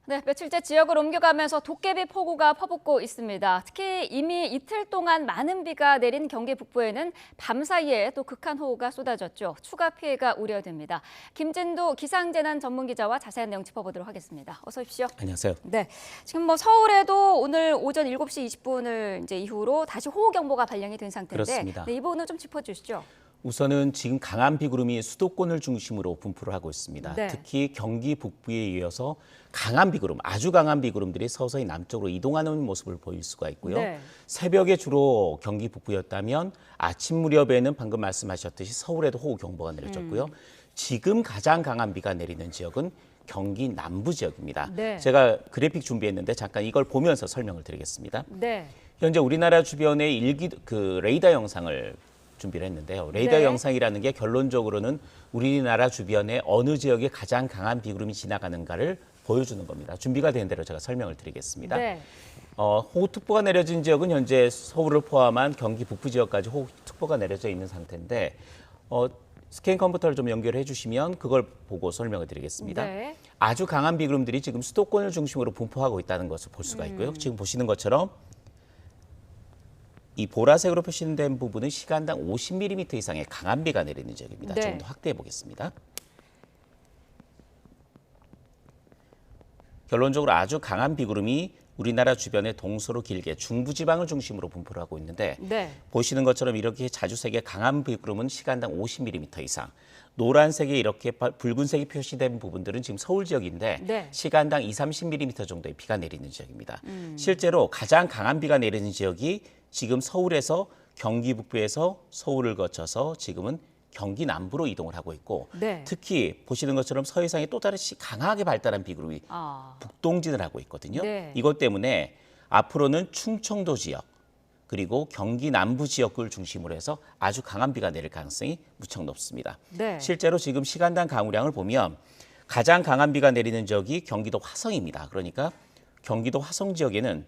네, 며칠째 지역을 옮겨가면서 도깨비 폭우가 퍼붓고 있습니다. 특히 이미 이틀 동안 많은 비가 내린 경기 북부에는 밤사이에 또 극한호우가 쏟아졌죠. 추가 피해가 우려됩니다. 김진도 기상재난 전문기자와 자세한 내용 짚어보도록 하겠습니다. 어서 오십시오. 안녕하세요. 네, 지금 서울에도 오늘 오전 7시 20분을 이후로 다시 호우경보가 발령이 된 상태인데 그렇습니다. 네, 이 부분을 좀 짚어주시죠. 우선은 지금 강한 비구름이 수도권을 중심으로 분포를 하고 있습니다. 네. 특히 경기 북부에 이어서 강한 비구름, 아주 강한 비구름들이 서서히 남쪽으로 이동하는 모습을 보일 수가 있고요. 네. 새벽에 주로 경기 북부였다면 아침 무렵에는 방금 말씀하셨듯이 서울에도 호우 경보가 내려졌고요. 지금 가장 강한 비가 내리는 지역은 경기 남부 지역입니다. 네. 제가 그래픽 준비했는데 잠깐 이걸 보면서 설명을 드리겠습니다. 네. 현재 우리나라 주변의 레이더 영상을 준비를 했는데요. 레이더 네. 영상이라는 게 결론적으로는 우리나라 주변에 어느 지역에 가장 강한 비구름이 지나가는가를 보여주는 겁니다. 준비가 된 대로 제가 설명을 드리겠습니다. 네. 호우특보가 내려진 지역은 현재 서울을 포함한 경기 북부 지역까지 호우특보가 내려져 있는 상태인데 스캔 컴퓨터를 좀 연결해 주시면 그걸 보고 설명을 드리겠습니다. 네. 아주 강한 비구름들이 지금 수도권을 중심으로 분포하고 있다는 것을 볼 수가 있고요. 지금 보시는 것처럼 이 보라색으로 표시된 부분은 시간당 50mm 이상의 강한 비가 내리는 지역입니다. 네. 조금 더 확대해 보겠습니다. 결론적으로 아주 강한 비구름이 우리나라 주변의 동서로 길게 중부지방을 중심으로 분포를 하고 있는데 네. 보시는 것처럼 이렇게 자주색의 강한 비구름은 시간당 50mm 이상, 노란색에 이렇게 붉은색이 표시된 부분들은 지금 서울 지역인데 네. 시간당 20-30mm 정도의 비가 내리는 지역입니다. 실제로 가장 강한 비가 내리는 지역이 지금 서울에서 경기 북부에서 서울을 거쳐서 지금은 경기 남부로 이동을 하고 있고 네. 특히 보시는 것처럼 서해상에 또 다시 강하게 발달한 비구름이 북동진을 하고 있거든요. 네. 이것 때문에 앞으로는 충청도 지역 그리고 경기 남부 지역을 중심으로 해서 아주 강한 비가 내릴 가능성이 무척 높습니다. 네. 실제로 지금 시간당 강우량을 보면 가장 강한 비가 내리는 지역이 경기도 화성입니다. 그러니까 경기도 화성 지역에는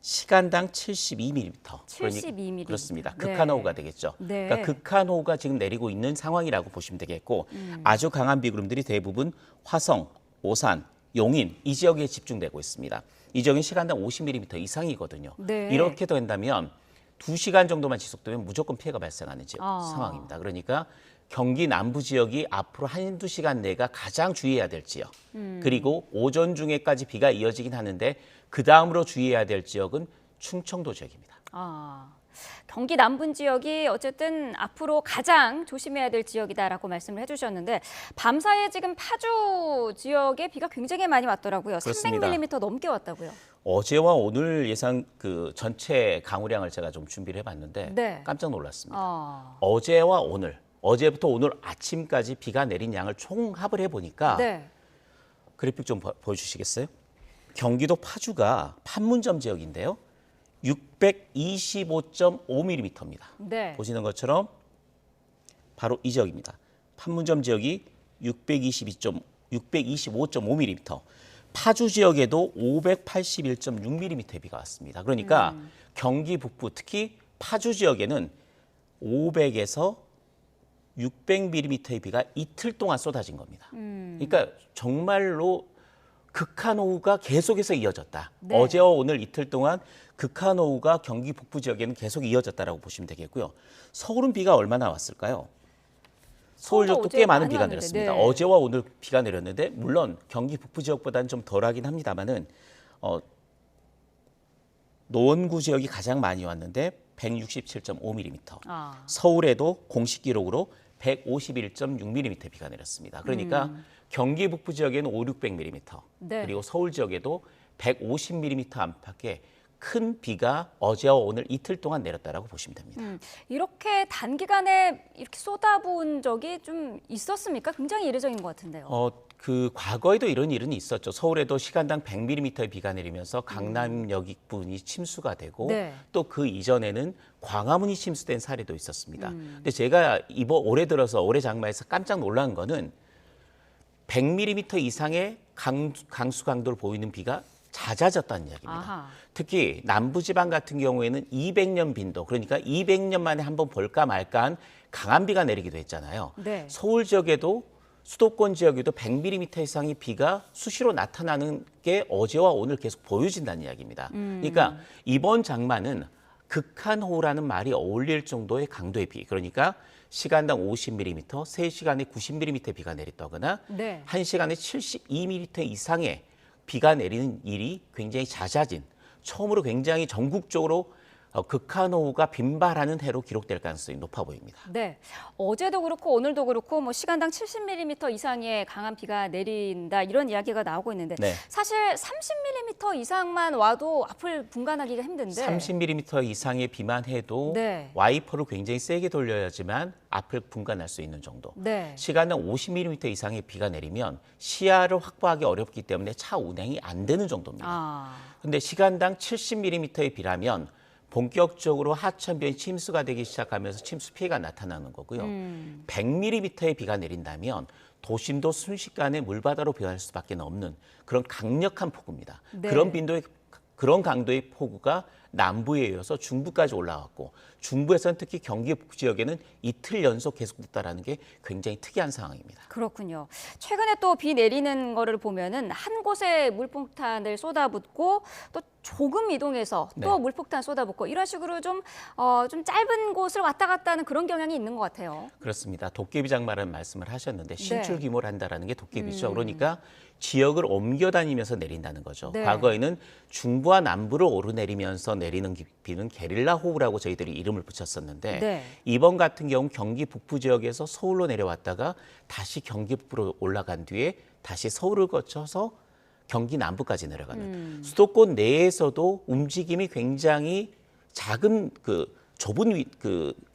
시간당 72mm. 72mm. 그렇습니다. 네. 극한호우가 되겠죠. 네. 그러니까 극한호우가 지금 내리고 있는 상황이라고 보시면 되겠고 아주 강한 비구름들이 대부분 화성, 오산, 용인 이 지역에 집중되고 있습니다. 이 지역은 시간당 50mm 이상이거든요. 네. 이렇게 된다면 2시간 정도만 지속되면 무조건 피해가 발생하는 상황입니다. 그러니까 경기 남부 지역이 앞으로 1-2시간 내가 가장 주의해야 될 지역. 그리고 오전 중에까지 비가 이어지긴 하는데 그 다음으로 주의해야 될 지역은 충청도 지역입니다. 경기 남부 지역이 어쨌든 앞으로 가장 조심해야 될 지역이다라고 말씀을 해주셨는데 밤사이에 지금 파주 지역에 비가 굉장히 많이 왔더라고요. 그렇습니다. 300mm 넘게 왔다고요. 어제와 오늘 예상 전체 강우량을 제가 좀 준비를 해봤는데 네. 깜짝 놀랐습니다. 어제와 오늘, 어제부터 오늘 아침까지 비가 내린 양을 총합을 해보니까 네. 그래픽 좀 보여주시겠어요? 경기도 파주가 판문점 지역인데요. 625.5mm입니다. 네. 보시는 것처럼 바로 이 지역입니다. 판문점 지역이 625.5mm. 파주 지역에도 581.6mm의 비가 왔습니다. 그러니까 경기 북부 특히 파주 지역에는 500에서 600mm의 비가 이틀 동안 쏟아진 겁니다. 그러니까 정말로 극한호우가 계속해서 이어졌다. 네. 어제와 오늘 이틀 동안 극한호우가 경기 북부 지역에는 계속 이어졌다라고 보시면 되겠고요. 서울은 비가 얼마나 왔을까요? 서울 서울도 지역도 어제 꽤 많은 많이 비가 왔는데, 내렸습니다. 네. 어제와 오늘 비가 내렸는데 물론 경기 북부 지역보다는 좀 덜하긴 합니다만은 노원구 지역이 가장 많이 왔는데 167.5mm. 서울에도 공식 기록으로 151.6mm 비가 내렸습니다. 그러니까 경기 북부 지역에는 500-600mm, 네. 그리고 서울 지역에도 150mm 안팎의 큰 비가 어제와 오늘 이틀 동안 내렸다라고 보시면 됩니다. 이렇게 단기간에 이렇게 쏟아부은 적이 좀 있었습니까? 굉장히 이례적인 것 같은데요. 과거에도 이런 일은 있었죠. 서울에도 시간당 100mm의 비가 내리면서 강남역 부분이 침수가 되고 네. 또 그 이전에는 광화문이 침수된 사례도 있었습니다. 근데 제가 올해 들어서 올해 장마에서 깜짝 놀란 거는 100mm 이상의 강수 강도를 보이는 비가 잦아졌다는 이야기입니다. 아하. 특히 남부지방 같은 경우에는 200년 빈도, 그러니까 200년 만에 한번 볼까 말까한 강한 비가 내리기도 했잖아요. 네. 서울 지역에도 수도권 지역에도 100mm 이상의 비가 수시로 나타나는 게 어제와 오늘 계속 보여진다는 이야기입니다. 그러니까 이번 장마는 극한호우라는 말이 어울릴 정도의 강도의 비, 그러니까 시간당 50mm, 3시간에 90mm 비가 내렸다거나 네. 1시간에 72mm 이상의 비가 내리는 일이 굉장히 잦아진, 처음으로 굉장히 전국적으로 극한호우가 빈발하는 해로 기록될 가능성이 높아 보입니다. 네, 어제도 그렇고 오늘도 그렇고 뭐 시간당 70mm 이상의 강한 비가 내린다 이런 이야기가 나오고 있는데 네. 사실 30mm 이상만 와도 앞을 분간하기가 힘든데 30mm 이상의 비만 해도 네. 와이퍼를 굉장히 세게 돌려야지만 앞을 분간할 수 있는 정도. 네. 시간당 50mm 이상의 비가 내리면 시야를 확보하기 어렵기 때문에 차 운행이 안 되는 정도입니다. 그런데 시간당 70mm의 비라면 본격적으로 하천변이 침수가 되기 시작하면서 침수 피해가 나타나는 거고요. 100mm의 비가 내린다면 도심도 순식간에 물바다로 변할 수밖에 없는 그런 강력한 폭우입니다. 네. 그런 강도의 폭우가 남부에 이어서 중부까지 올라왔고 중부에서는 특히 경기 북부 지역에는 이틀 연속 계속됐다라는 게 굉장히 특이한 상황입니다. 그렇군요. 최근에 또 비 내리는 거를 보면은 한 곳에 물폭탄을 쏟아붓고 또 조금 이동해서 또 네. 물폭탄 쏟아붓고 이런 식으로 좀 짧은 곳을 왔다 갔다 하는 그런 경향이 있는 것 같아요. 그렇습니다. 도깨비 장마라는 말씀을 하셨는데 신출 네. 규모를 한다라는 게 도깨비죠. 그러니까 지역을 옮겨 다니면서 내린다는 거죠. 네. 과거에는 중부와 남부를 오르내리면서 내리는 비는 게릴라 호우라고 저희들이 이름을 붙였었는데 네. 이번 같은 경우 경기 북부 지역에서 서울로 내려왔다가 다시 경기 북부로 올라간 뒤에 다시 서울을 거쳐서 경기 남부까지 내려가는 수도권 내에서도 움직임이 굉장히 작은 좁은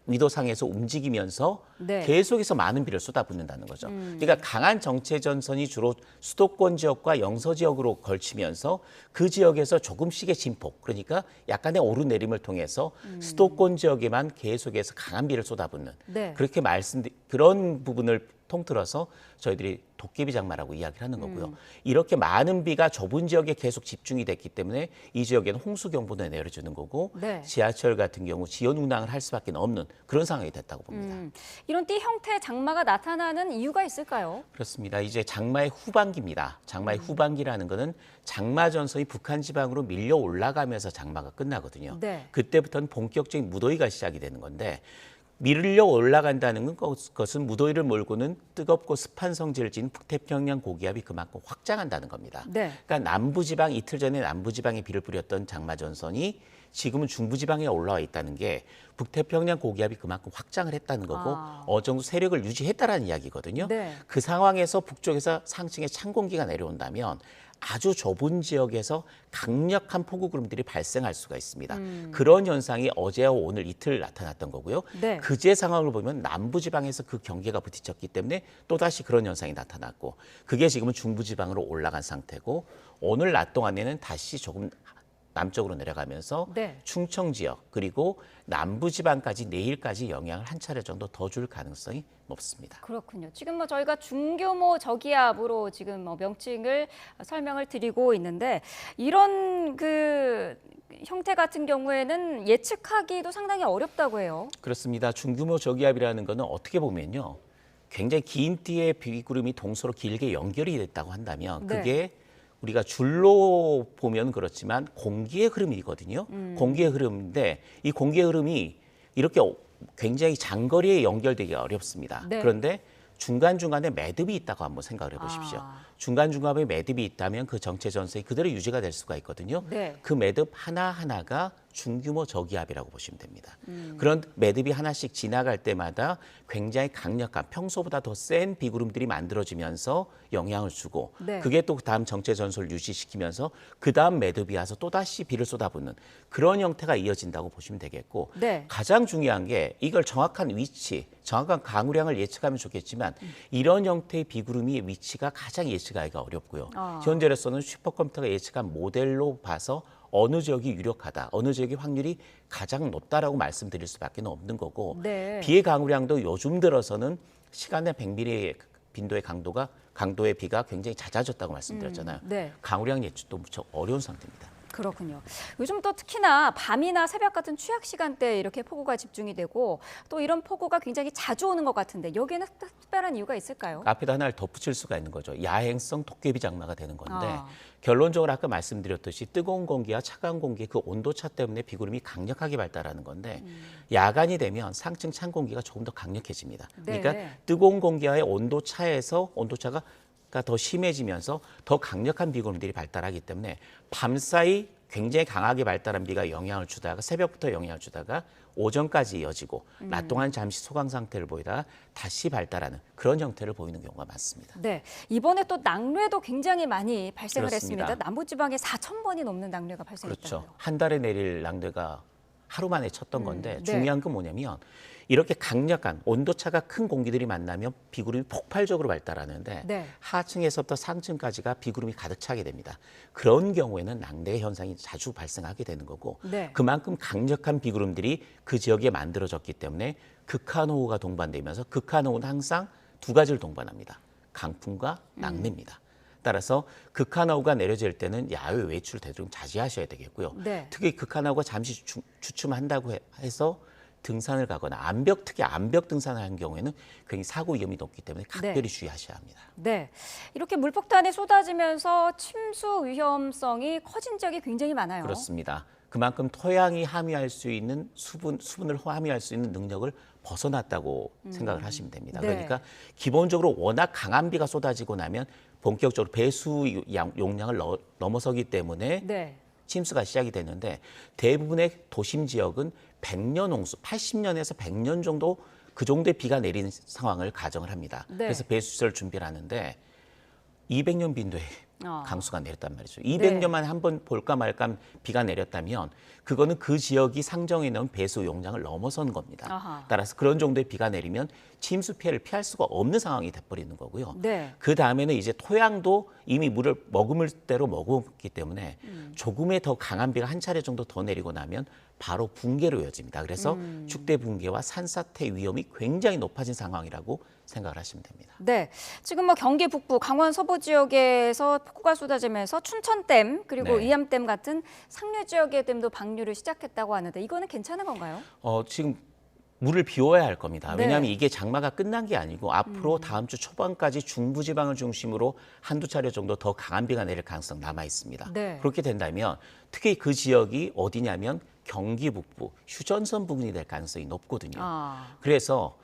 위도상에서 움직이면서 네. 계속해서 많은 비를 쏟아붓는다는 거죠. 그러니까 강한 정체 전선이 주로 수도권 지역과 영서 지역으로 걸치면서 그 지역에서 조금씩의 진폭, 그러니까 약간의 오르내림을 통해서 수도권 지역에만 계속해서 강한 비를 쏟아붓는 네. 그런 부분을 통틀어서 저희들이 도깨비 장마라고 이야기를 하는 거고요. 이렇게 많은 비가 좁은 지역에 계속 집중이 됐기 때문에 이 지역에는 홍수경보도 내려주는 거고 네. 지하철 같은 경우 지연 운항을 할 수밖에 없는 그런 상황이 됐다고 봅니다. 이런 띠 형태의 장마가 나타나는 이유가 있을까요? 그렇습니다. 이제 장마의 후반기입니다. 장마의 후반기라는 것은 장마 전선이 북한 지방으로 밀려 올라가면서 장마가 끝나거든요. 네. 그때부터는 본격적인 무더위가 시작이 되는 건데 밀려 올라간다는 것은 무더위를 몰고는 뜨겁고 습한 성질을 지닌 북태평양 고기압이 그만큼 확장한다는 겁니다. 네. 그러니까 남부지방 이틀 전에 남부지방에 비를 뿌렸던 장마 전선이 지금은 중부지방에 올라와 있다는 게 북태평양 고기압이 그만큼 확장을 했다는 거고 어느 정도 세력을 유지했다라는 이야기거든요. 네. 그 상황에서 북쪽에서 상층에 찬 공기가 내려온다면 아주 좁은 지역에서 강력한 폭우 구름들이 발생할 수가 있습니다. 그런 현상이 어제와 오늘 이틀 나타났던 거고요. 네. 그제 상황을 보면 남부지방에서 그 경계가 부딪혔기 때문에 또다시 그런 현상이 나타났고 그게 지금은 중부지방으로 올라간 상태고 오늘 낮 동안에는 다시 조금 남쪽으로 내려가면서 네. 충청 지역 그리고 남부지방까지 내일까지 영향을 한 차례 정도 더 줄 가능성이 높습니다. 그렇군요. 지금 뭐 저희가 중규모 저기압으로 지금 명칭을 설명을 드리고 있는데 이런 형태 같은 경우에는 예측하기도 상당히 어렵다고 해요. 그렇습니다. 중규모 저기압이라는 거는 어떻게 보면요. 굉장히 긴 띠의 비구름이 동서로 길게 연결이 됐다고 한다면 네. 그게 우리가 줄로 보면 그렇지만 공기의 흐름이거든요. 공기의 흐름인데 이 공기의 흐름이 이렇게 굉장히 장거리에 연결되기가 어렵습니다. 네. 그런데 중간중간에 매듭이 있다고 한번 생각을 해보십시오. 중간중간에 매듭이 있다면 그 정체 전선이 그대로 유지가 될 수가 있거든요. 네. 그 매듭 하나하나가 중규모 저기압이라고 보시면 됩니다. 그런 매듭이 하나씩 지나갈 때마다 굉장히 강력한 평소보다 더 센 비구름들이 만들어지면서 영향을 주고 네. 그게 또 다음 정체 전선을 유지시키면서 그 다음 매듭이 와서 또다시 비를 쏟아붓는 그런 형태가 이어진다고 보시면 되겠고 네. 가장 중요한 게 이걸 정확한 위치, 정확한 강우량을 예측하면 좋겠지만 이런 형태의 비구름의 위치가 가장 예측하기가 어렵고요. 현재로서는 슈퍼컴퓨터가 예측한 모델로 봐서 어느 지역이 유력하다, 어느 지역의 확률이 가장 높다라고 말씀드릴 수밖에 없는 거고 네. 비의 강우량도 요즘 들어서는 시간에 100mm의 빈도의 강도의 비가 굉장히 잦아졌다고 말씀드렸잖아요. 네. 강우량 예측도 무척 어려운 상태입니다. 그렇군요. 요즘 또 특히나 밤이나 새벽 같은 취약 시간대에 이렇게 폭우가 집중이 되고 또 이런 폭우가 굉장히 자주 오는 것 같은데 여기에는 특별한 이유가 있을까요? 앞에다 하나를 덧붙일 수가 있는 거죠. 야행성 도깨비 장마가 되는 건데 아. 결론적으로 아까 말씀드렸듯이 뜨거운 공기와 차가운 공기의 그 온도차 때문에 비구름이 강력하게 발달하는 건데 야간이 되면 상층 찬 공기가 조금 더 강력해집니다. 그러니까 네. 뜨거운 공기와의 온도차에서 온도차가 더 심해지면서 더 강력한 비구름들이 발달하기 때문에 밤사이 굉장히 강하게 발달한 비가 영향을 주다가 새벽부터 영향을 주다가 오전까지 이어지고 낮 동안 잠시 소강 상태를 보이다가 다시 발달하는 그런 형태를 보이는 경우가 많습니다. 네, 이번에 또 낙뢰도 굉장히 많이 발생을 그렇습니다. 했습니다. 남부지방에 4,000번이 넘는 낙뢰가 발생했다고요. 그렇죠. 한 달에 내릴 낙뢰가 하루 만에 쳤던 건데 네. 중요한 건 뭐냐면 이렇게 강력한 온도차가 큰 공기들이 만나면 비구름이 폭발적으로 발달하는데 네. 하층에서부터 상층까지가 비구름이 가득 차게 됩니다. 그런 경우에는 낙뢰 현상이 자주 발생하게 되는 거고 네. 그만큼 강력한 비구름들이 그 지역에 만들어졌기 때문에 극한호우가 동반되면서 극한호우는 항상 두 가지를 동반합니다. 강풍과 낙뢰입니다. 따라서 극한호우가 내려질 때는 야외 외출 되도록 자제하셔야 되겠고요. 네. 특히 극한호우가 잠시 주춤한다고 해서 등산을 가거나 특히 암벽 등산을 하는 경우에는 굉장히 사고 위험이 높기 때문에 각별히 주의하셔야 합니다. 네, 이렇게 물폭탄이 쏟아지면서 침수 위험성이 커진 지역이 굉장히 많아요. 그렇습니다. 그만큼 토양이 함유할 수 있는 수분을 함유할 수 있는 능력을 벗어났다고 생각을 하시면 됩니다. 네. 그러니까 기본적으로 워낙 강한 비가 쏟아지고 나면 본격적으로 배수 용량을 넘어서기 때문에 네. 침수가 시작이 되는데 대부분의 도심 지역은 100년 홍수, 80년에서 100년 정도 그 정도의 비가 내리는 상황을 가정을 합니다. 네. 그래서 배수시설을 준비를 하는데 200년 빈도의 강수가 내렸단 말이죠. 200년만 한 번 볼까 말까 비가 내렸다면 그거는 그 지역이 상정해 놓은 배수 용량을 넘어선 겁니다. 아하. 따라서 그런 정도의 비가 내리면 침수 피해를 피할 수가 없는 상황이 돼버리는 거고요. 네. 그 다음에는 이제 토양도 이미 물을 머금을 대로 머금었기 때문에 조금의 더 강한 비가 한 차례 정도 더 내리고 나면 바로 붕괴로 이어집니다. 그래서 축대 붕괴와 산사태 위험이 굉장히 높아진 상황이라고 생각을 하시면 됩니다. 네, 지금 뭐 경기 북부, 강원 서부 지역에서 폭우가 쏟아지면서 춘천댐 그리고 네. 이암댐 같은 상류 지역의 댐도 방류를 시작했다고 하는데 이거는 괜찮은 건가요? 지금 물을 비워야 할 겁니다. 네. 왜냐하면 이게 장마가 끝난 게 아니고 앞으로 다음 주 초반까지 중부지방을 중심으로 한두 차례 정도 더 강한 비가 내릴 가능성 남아 있습니다. 네. 그렇게 된다면 특히 그 지역이 어디냐면 경기 북부, 휴전선 부근이 될 가능성이 높거든요. 그래서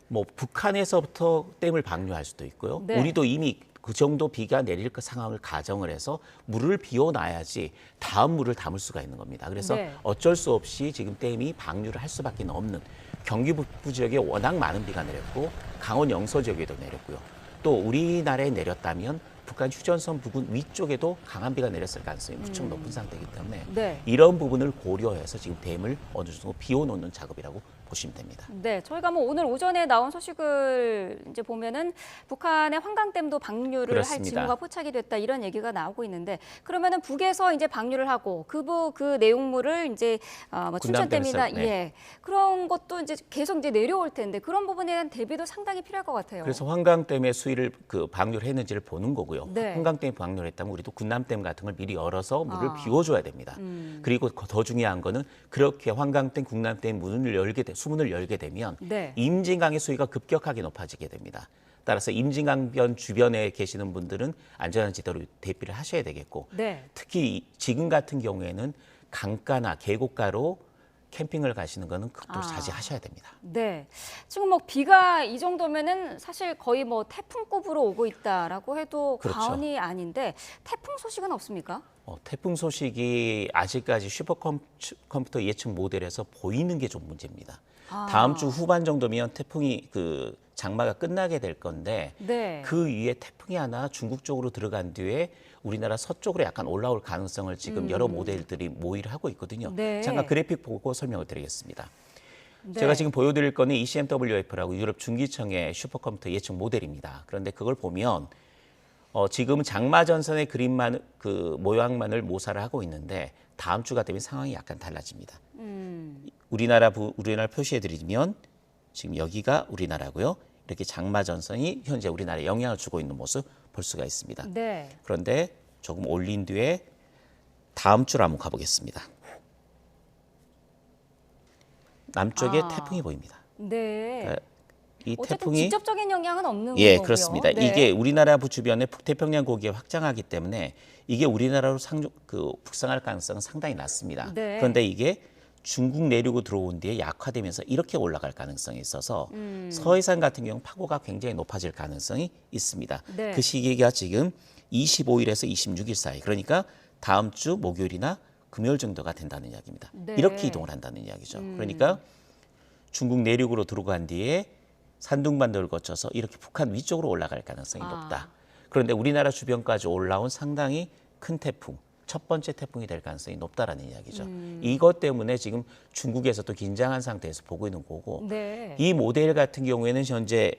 뭐 북한에서부터 댐을 방류할 수도 있고요. 네. 우리도 이미 그 정도 비가 내릴 그 상황을 가정을 해서 물을 비워놔야지 다음 물을 담을 수가 있는 겁니다. 그래서 네. 어쩔 수 없이 지금 댐이 방류를 할 수밖에 없는 경기 북부 지역에 워낙 많은 비가 내렸고 강원 영서 지역에도 내렸고요. 또 우리나라에 내렸다면 북한 휴전선 부근 위쪽에도 강한 비가 내렸을 가능성이 무척 높은 상태이기 때문에 네. 이런 부분을 고려해서 지금 댐을 어느 정도 비워놓는 작업이라고 보시면 됩니다. 네, 저희가 뭐 오늘 오전에 나온 소식을 이제 보면은 북한의 환강댐도 방류를 할 그렇습니다. 징후가 포착이 됐다 이런 얘기가 나오고 있는데 그러면은 북에서 이제 방류를 하고 그 내용물을 이제 뭐 춘천댐이나 군함댐에서, 네. 예 그런 것도 이제 계속 이제 내려올 텐데 그런 부분에 대한 대비도 상당히 필요할 것 같아요. 그래서 환강댐의 수위를 방류를 했는지를 보는 거고요. 네. 환강댐이 방류를 했다면 우리도 군남댐 같은 걸 미리 열어서 물을 비워줘야 됩니다. 그리고 더 중요한 거는 그렇게 환강댐, 군남댐 수문을 열게 되면 네. 임진강의 수위가 급격하게 높아지게 됩니다. 따라서 임진강변 주변에 계시는 분들은 안전한 지대로 대비를 하셔야 되겠고 네. 특히 지금 같은 경우에는 강가나 계곡가로 캠핑을 가시는 거는 극도로 자제하셔야 됩니다. 네, 지금 뭐 비가 이 정도면은 사실 거의 뭐 태풍급으로 오고 있다라고 해도 그렇죠. 과언이 아닌데 태풍 소식은 없습니까? 태풍 소식이 아직까지 슈퍼컴퓨터 예측 모델에서 보이는 게 좀 문제입니다. 다음 주 후반 정도면 태풍이 장마가 끝나게 될 건데 네. 그 위에 태풍이 하나 중국 쪽으로 들어간 뒤에 우리나라 서쪽으로 약간 올라올 가능성을 지금 여러 모델들이 모의를 하고 있거든요. 네. 잠깐 그래픽 보고 설명을 드리겠습니다. 네. 제가 지금 보여드릴 거는 ECMWF라고 유럽 중기청의 슈퍼컴퓨터 예측 모델입니다. 그런데 그걸 보면 지금 장마 전선의 그림만 모양만을 모사를 하고 있는데 다음 주가 되면 상황이 약간 달라집니다. 우리나라 표시해드리면 지금 여기가 우리나라고요. 이렇게 장마 전선이 현재 우리나라에 영향을 주고 있는 모습 볼 수가 있습니다. 네. 그런데 조금 올린 뒤에 다음 주로 한번 가보겠습니다. 남쪽에 태풍이 보입니다. 네. 그러니까 이 어쨌든 태풍이 직접적인 영향은 없는 예, 거고요. 그렇습니다. 네. 이게 우리나라 주변에 북태평양 고기에 확장하기 때문에 이게 우리나라로 북상할 가능성은 상당히 낮습니다. 네. 그런데 이게 중국 내륙으로 들어온 뒤에 약화되면서 이렇게 올라갈 가능성이 있어서 서해상 같은 경우 파고가 굉장히 높아질 가능성이 있습니다. 네. 그 시기가 지금 25일에서 26일 사이, 그러니까 다음 주 목요일이나 금요일 정도가 된다는 이야기입니다. 네. 이렇게 이동을 한다는 이야기죠. 그러니까 중국 내륙으로 들어간 뒤에 산둥반도를 거쳐서 이렇게 북한 위쪽으로 올라갈 가능성이 높다. 그런데 우리나라 주변까지 올라온 상당히 큰 태풍, 첫 번째 태풍이 될 가능성이 높다라는 이야기죠. 이것 때문에 지금 중국에서도 긴장한 상태에서 보고 있는 거고, 네. 이 모델 같은 경우에는 현재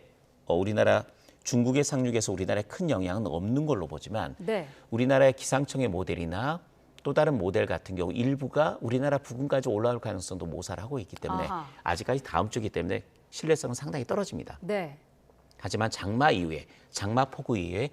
우리나라 중국의 상륙에서 우리나라에 큰 영향은 없는 걸로 보지만 네. 우리나라의 기상청의 모델이나 또 다른 모델 같은 경우 일부가 우리나라 부근까지 올라올 가능성도 모사를 하고 있기 때문에 아하. 아직까지 다음 주이기 때문에 신뢰성은 상당히 떨어집니다. 네. 하지만 장마 이후에, 장마 폭우 이후에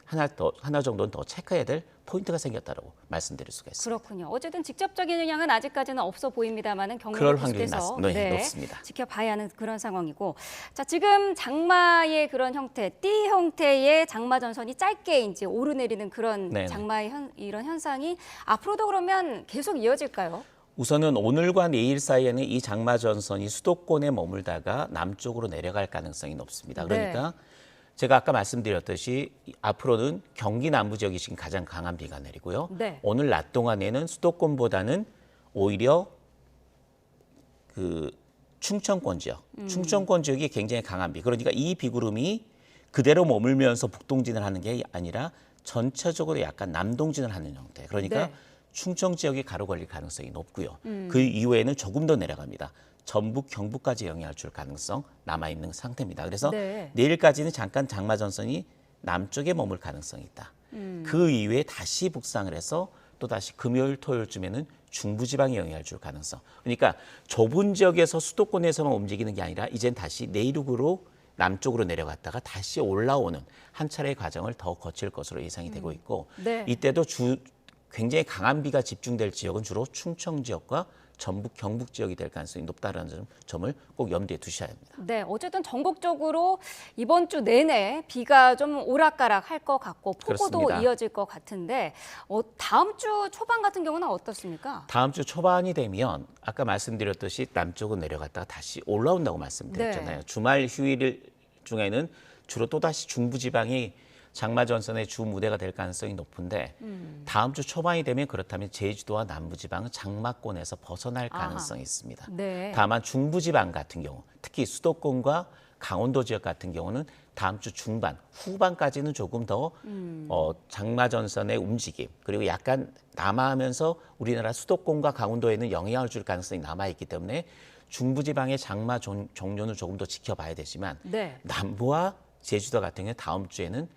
하나 정도는 더 체크해야 될 포인트가 생겼다고 말씀드릴 수가 있습니다. 그렇군요. 어쨌든 직접적인 영향은 아직까지는 없어 보입니다만은 그럴 경로를 확률이 계속해서 높습니다. 지켜봐야 하는 그런 상황이고, 자 지금 장마의 그런 형태, 띠 형태의 장마 전선이 짧게 이제 오르내리는 그런 네네. 장마의 이런 현상이 앞으로도 그러면 계속 이어질까요? 우선은 오늘과 내일 사이에는 이 장마 전선이 수도권에 머물다가 남쪽으로 내려갈 가능성이 높습니다. 그러니까 제가 아까 말씀드렸듯이 앞으로는 경기 남부 지역이 지금 가장 강한 비가 내리고요. 네. 오늘 낮 동안에는 수도권보다는 오히려 그 충청권 지역, 충청권 지역이 굉장히 강한 비. 그러니까 이 비구름이 그대로 머물면서 북동진을 하는 게 아니라 전체적으로 약간 남동진을 하는 형태. 그러니까 네. 충청 지역이 가로 걸릴 가능성이 높고요. 그 이후에는 조금 더 내려갑니다. 전북, 경북까지 영향을 줄 가능성 남아있는 상태입니다. 그래서 네. 내일까지는 잠깐 장마 전선이 남쪽에 머물 가능성이 있다. 그 이후에 다시 북상을 해서 또 다시 금요일, 토요일쯤에는 중부지방에 영향을 줄 가능성. 그러니까 좁은 지역에서 수도권에서만 움직이는 게 아니라 이젠 다시 내륙으로 남쪽으로 내려갔다가 다시 올라오는 한 차례의 과정을 더 거칠 것으로 예상이 되고 있고 네. 이때도 굉장히 강한 비가 집중될 지역은 주로 충청 지역과 전북, 경북 지역이 될 가능성이 높다는 점을 꼭 염두에 두셔야 합니다. 네, 어쨌든 전국적으로 이번 주 내내 비가 좀 오락가락 할 것 같고 폭우도 그렇습니다. 이어질 것 같은데 다음 주 초반 같은 경우는 어떻습니까? 다음 주 초반이 되면 아까 말씀드렸듯이 남쪽은 내려갔다가 다시 올라온다고 말씀드렸잖아요. 네. 주말 휴일 중에는 주로 또다시 중부지방이 장마 전선의 주 무대가 될 가능성이 높은데 다음 주 초반이 되면 그렇다면 제주도와 남부지방은 장마권에서 벗어날 가능성이 있습니다. 네. 다만 중부지방 같은 경우 특히 수도권과 강원도 지역 같은 경우는 다음 주 중반, 후반까지는 조금 더 장마 전선의 움직임 그리고 약간 남하하면서 우리나라 수도권과 강원도에는 영향을 줄 가능성이 남아있기 때문에 중부지방의 장마 종료는 조금 더 지켜봐야 되지만 네. 남부와 제주도 같은 경우 다음 주에는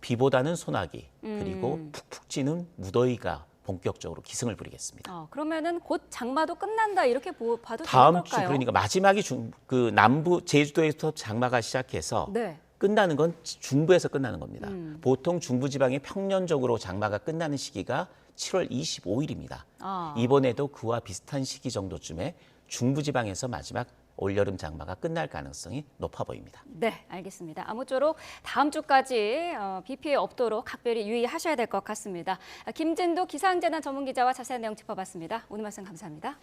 비보다는 소나기 그리고 푹푹 찌는 무더위가 본격적으로 기승을 부리겠습니다. 그러면은 곧 장마도 끝난다 이렇게 봐도 되는 다음 주 걸까요? 그러니까 마지막이 그 남부 제주도에서 장마가 시작해서 네. 끝나는 건 중부에서 끝나는 겁니다. 보통 중부지방이 평년적으로 장마가 끝나는 시기가 7월 25일입니다. 이번에도 그와 비슷한 시기 정도쯤에 중부지방에서 마지막 올여름 장마가 끝날 가능성이 높아 보입니다. 네, 알겠습니다. 아무쪼록 다음 주까지 비 피해 없도록 각별히 유의하셔야 될 것 같습니다. 김진도 기상재난 전문기자와 자세한 내용 짚어봤습니다. 오늘 말씀 감사합니다.